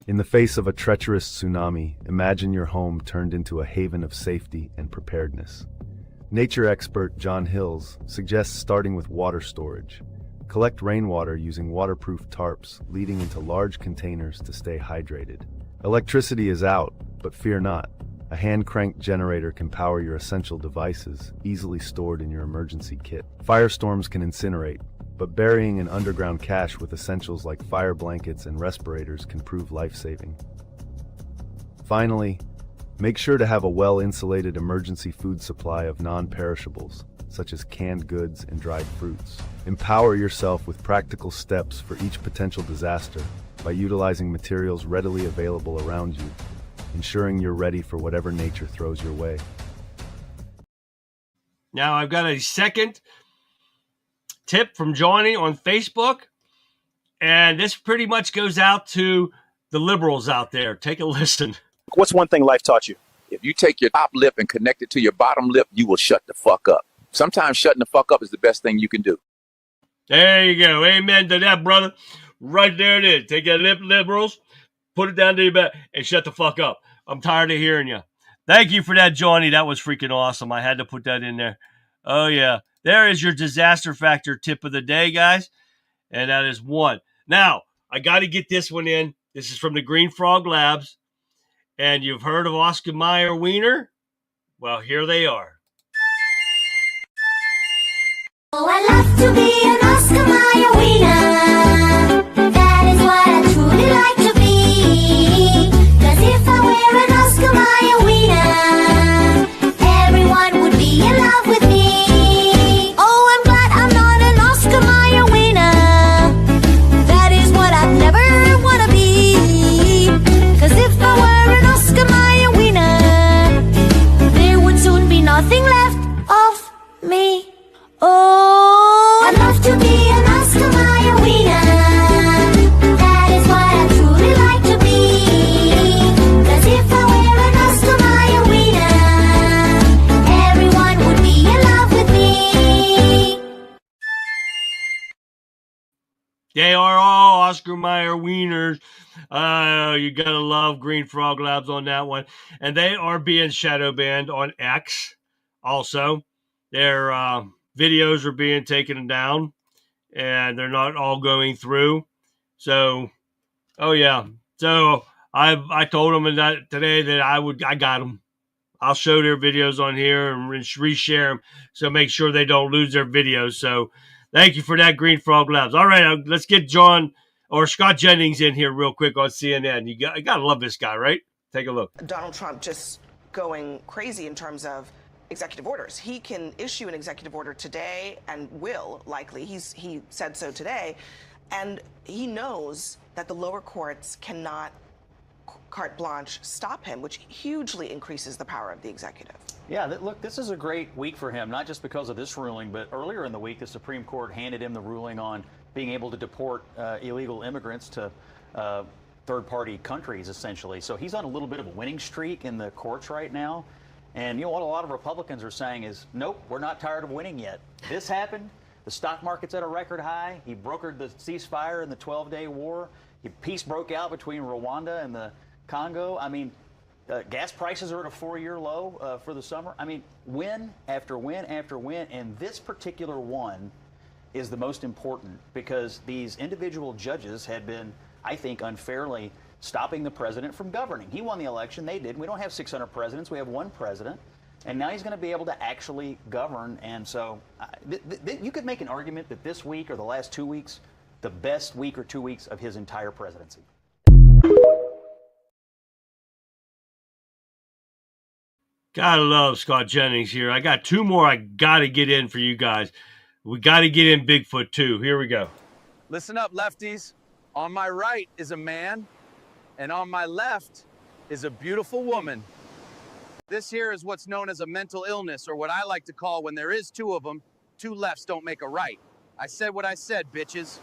In the face of a treacherous tsunami, imagine your home turned into a haven of safety and preparedness. Nature expert John Hills suggests starting with water storage. Collect rainwater using waterproof tarps leading into large containers to stay hydrated. Electricity is out, but fear not. A hand-cranked generator can power your essential devices, easily stored in your emergency kit. Firestorms can incinerate, but burying an underground cache with essentials like fire blankets and respirators can prove life-saving. Finally, make sure to have a well-insulated emergency food supply of non-perishables, such as canned goods and dried fruits. Empower yourself with practical steps for each potential disaster by utilizing materials readily available around you, ensuring you're ready for whatever nature throws your way. Now I've got a second tip from Johnny on Facebook, and this pretty much goes out to the liberals out there. Take a listen. What's one thing life taught you? If you take your top lip and connect it to your bottom lip, you will shut the fuck up. Sometimes shutting the fuck up is the best thing you can do. There you go. Amen to that, brother. Right there it is. Take that lip, liberals, put it down to your back, and shut the fuck up. I'm tired of hearing you. Thank you for that, Johnny. That was freaking awesome. I had to put that in there. Oh, yeah. There is your disaster factor tip of the day, guys. And that is one. Now, I got to get this one in. This is from the Green Frog Labs. And you've heard of Oscar Mayer Wiener? Well, here they are. Oh, I love to be an Oscar Mayer Wiener. That is what I truly like to be. 'Cause if I wear an Oscar Mayer Wiener, everyone would be in love with me. Oh, I'm glad I'm not an Oscar Mayer Wiener. That is what I'd never want to be. 'Cause if I were an Oscar Mayer Wiener, there would soon be nothing left of me. Oh, I'd love to be an Oscar Mayer Wiener. That is what I truly like to be. 'Cause if I wear an Oscar Mayer Wiener, everyone would be in love with me. They are all Oscar Mayer Wieners. You gotta love Green Frog Labs on that one. And they are being shadow banned on X also. Their videos are being taken down, and they're not all going through. So, oh yeah. So I told them that today that I got them. I'll show their videos on here and reshare them. So make sure they don't lose their videos. So thank you for that, Green Frog Labs. All right, let's get John or Scott Jennings in here real quick on CNN. You gotta love this guy, right? Take a look. Donald Trump just going crazy in terms of executive orders. He can issue an executive order today and will likely. He said so today. And he knows that the lower courts cannot carte blanche stop him, which hugely increases the power of the executive. Yeah, look, this is a great week for him, not just because of this ruling, but earlier in the week, the Supreme Court handed him the ruling on being able to deport illegal immigrants to third-party countries, essentially. So he's on a little bit of a winning streak in the courts right now. And you know what a lot of Republicans are saying is, nope, we're not tired of winning yet. This happened. The stock market's at a record high. He brokered the ceasefire in the 12-day war. Peace broke out between Rwanda and the Congo. I mean, gas prices are at a 4-year low for the summer. I mean, win after win after win. And this particular one is the most important, because these individual judges had been, I think, unfairly stopping the president from governing. He won the election, they didn't. We don't have 600 presidents, we have one president, and now he's going to be able to actually govern. And so you could make an argument that this week or the last 2 weeks, the best week or 2 weeks of his entire presidency. Gotta love Scott Jennings here. I got two more I gotta get in for you guys. We gotta get in Bigfoot too. Here we go. Listen up, lefties. On my right is a man, and on my left is a beautiful woman. This here is what's known as a mental illness, or what I like to call, when there is two of them, two lefts don't make a right. I said what I said, bitches.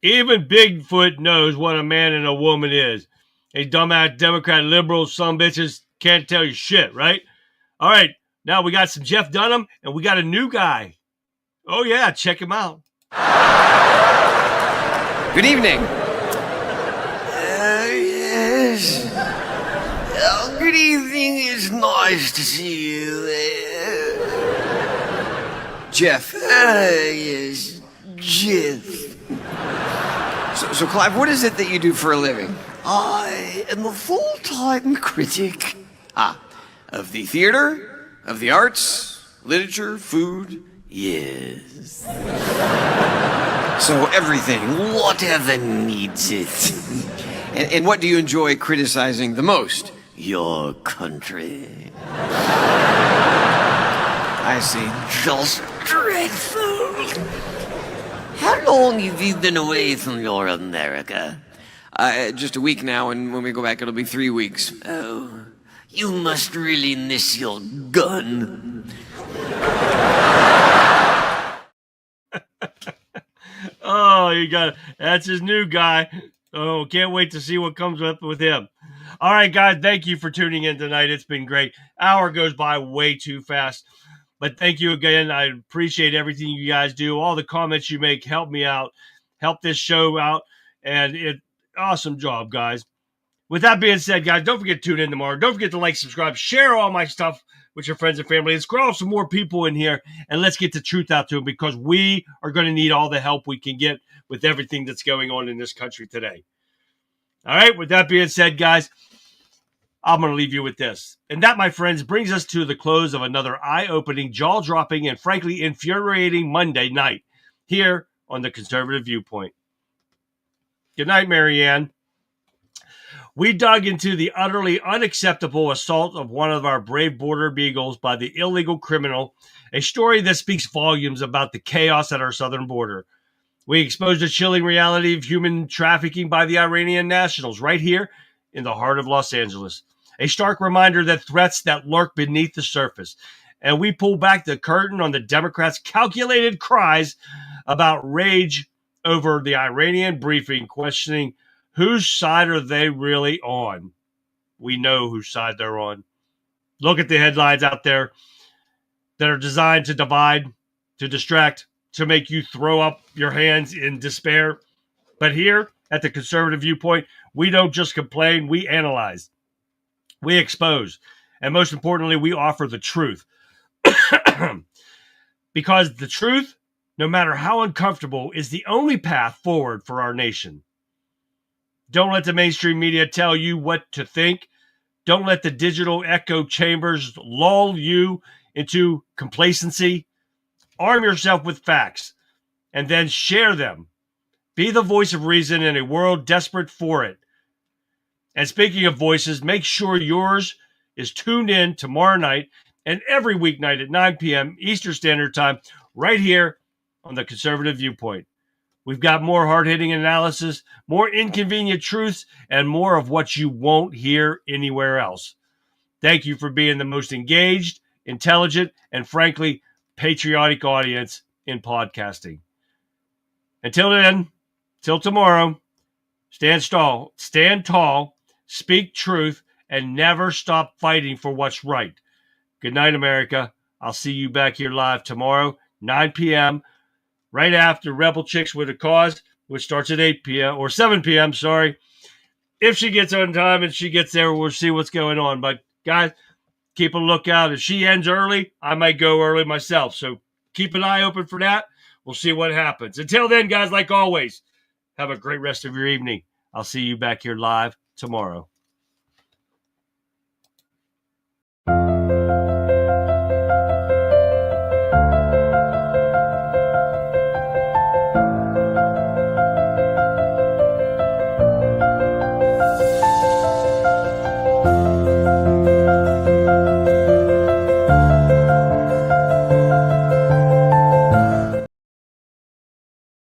Even Bigfoot knows what a man and a woman is. Hey, dumbass Democrat liberals, some bitches can't tell you shit, right? All right, now we got some Jeff Dunham, and we got a new guy. Oh, yeah, check him out. Good evening. Yes. Oh, good evening. It's nice to see you. Jeff. Yes, Jeff. So, Clive, what is it that you do for a living? I am a full-time critic. Of the theater, of the arts, literature, food? Yes. So everything. Whatever needs it. And what do you enjoy criticizing the most? Your country. I see. Just dreadful. How long have you been away from your America? Just a week now, and when we go back, it'll be 3 weeks. Oh, you must really miss your gun. Oh, you got that's his new guy. Oh, can't wait to see what comes up with him. All right, guys, thank you for tuning in tonight. It's been great. Hour goes by way too fast. But thank you again. I appreciate everything you guys do. All the comments you make help me out, help this show out, and awesome job, guys. With that being said, guys, don't forget to tune in tomorrow. Don't forget to like, subscribe, share all my stuff with your friends and family. Let's grow some more people in here, and let's get the truth out to them, because we are going to need all the help we can get with everything that's going on in this country today. All right, with that being said, guys, I'm going to leave you with this. And that, my friends, brings us to the close of another eye-opening, jaw-dropping, and frankly infuriating Monday night here on the Conservative Viewpoint. Good night, Marianne. We dug into the utterly unacceptable assault of one of our brave border beagles by the illegal criminal, a story that speaks volumes about the chaos at our southern border. We exposed a chilling reality of human trafficking by the Iranian nationals right here in the heart of Los Angeles. A stark reminder that threats that lurk beneath the surface. And we pull back the curtain on the Democrats' calculated cries about rage over the Iranian briefing, questioning whose side are they really on. We know whose side they're on. Look at the headlines out there that are designed to divide, to distract, to make you throw up your hands in despair. But here at the Conservative Viewpoint, we don't just complain, we analyze. We expose. And most importantly, we offer the truth. Because the truth, no matter how uncomfortable, is the only path forward for our nation. Don't let the mainstream media tell you what to think. Don't let the digital echo chambers lull you into complacency. Arm yourself with facts and then share them. Be the voice of reason in a world desperate for it. And speaking of voices, make sure yours is tuned in tomorrow night and every weeknight at 9 p.m. Eastern Standard Time right here on the Conservative Viewpoint. We've got more hard-hitting analysis, more inconvenient truths, and more of what you won't hear anywhere else. Thank you for being the most engaged, intelligent, and frankly, patriotic audience in podcasting. Until then, till tomorrow, stand tall, speak truth, and never stop fighting for what's right. Good night, America. I'll see you back here live tomorrow, 9 p.m., right after Rebel Chicks with a Cause, which starts at 8 p.m. or 7 p.m., sorry. If she gets on time and she gets there, we'll see what's going on. But, guys, keep a lookout. If she ends early, I might go early myself. So keep an eye open for that. We'll see what happens. Until then, guys, like always, have a great rest of your evening. I'll see you back here live tomorrow.